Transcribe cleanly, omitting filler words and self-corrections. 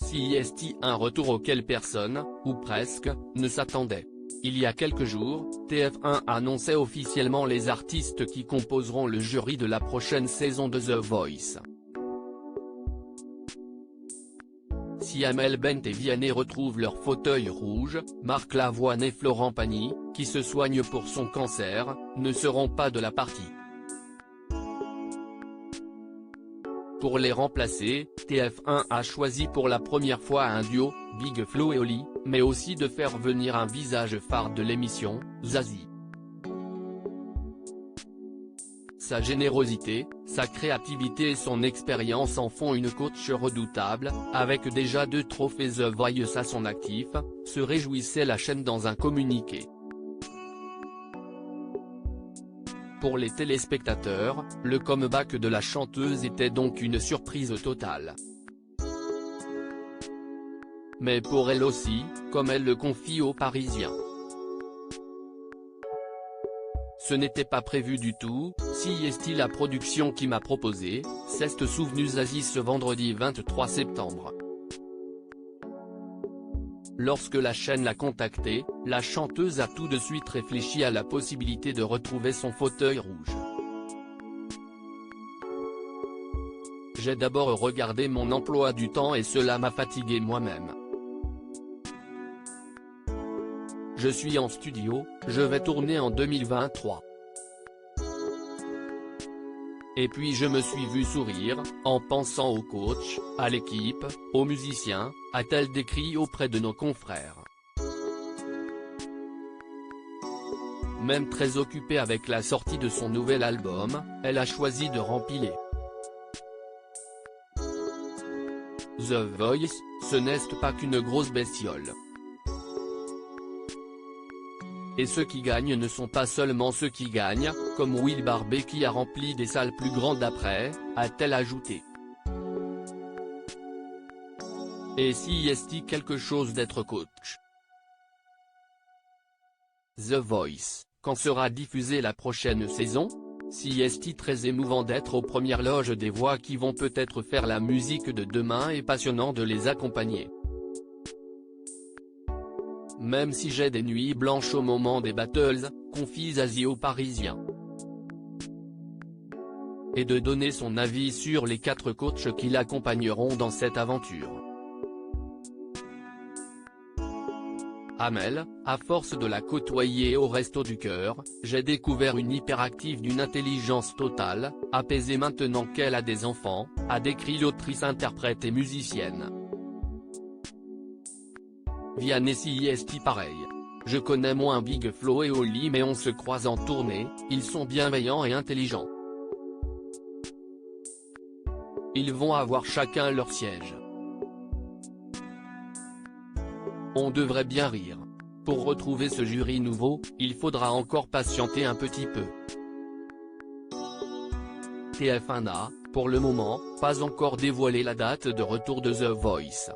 CIST, un retour auquel personne, ou presque, ne s'attendait. Il y a quelques jours, TF1 annonçait officiellement les artistes qui composeront le jury de la prochaine saison de The Voice. Si Amel Bent et Vianney retrouvent leur fauteuil rouge, Marc Lavoine et Florent Pagny, qui se soigne pour son cancer, ne seront pas de la partie. Pour les remplacer, TF1 a choisi pour la première fois un duo, Big Flo et Oli, mais aussi de faire venir un visage phare de l'émission, Zazie. Sa générosité, sa créativité et son expérience en font une coach redoutable, avec déjà 2 trophées The Voice à son actif, se réjouissait la chaîne dans un communiqué. Pour les téléspectateurs, le comeback de la chanteuse était donc une surprise totale. Mais pour elle aussi, comme elle le confie aux Parisiens. Ce n'était pas prévu du tout, CIST la production qui m'a proposé, s'est souvenu Zazie ce vendredi 23 septembre. Lorsque la chaîne l'a contactée, la chanteuse a tout de suite réfléchi à la possibilité de retrouver son fauteuil rouge. J'ai d'abord regardé mon emploi du temps et cela m'a fatigué moi-même. Je suis en studio, je vais tourner en 2023. Et puis je me suis vu sourire, en pensant au coach, à l'équipe, aux musiciens, a-t-elle décrit auprès de nos confrères. Même très occupée avec la sortie de son nouvel album, elle a choisi de rempiler. The Voice, ce n'est pas qu'une grosse bestiole. Et ceux qui gagnent ne sont pas seulement ceux qui gagnent, comme Will Barbet qui a rempli des salles plus grandes après, a-t-elle ajouté. Et si est-il quelque chose d'être coach? The Voice, quand sera diffusée la prochaine saison? Si est-il très émouvant d'être aux premières loges des voix qui vont peut-être faire la musique de demain et passionnant de les accompagner. Même si j'ai des nuits blanches au moment des battles, confie Zazie aux Parisiens. Et de donner son avis sur les 4 coachs qui l'accompagneront dans cette aventure. Amel, à force de la côtoyer au Resto du Cœur, j'ai découvert une hyperactive d'une intelligence totale, apaisée maintenant qu'elle a des enfants, a décrit l'autrice interprète et musicienne. Vianney CIST pareil. Je connais moins Big Flo et Oli mais on se croise en tournée, ils sont bienveillants et intelligents. Ils vont avoir chacun leur siège. On devrait bien rire. Pour retrouver ce jury nouveau, il faudra encore patienter un petit peu. TF1 n'a, pour le moment, pas encore dévoilé la date de retour de The Voice.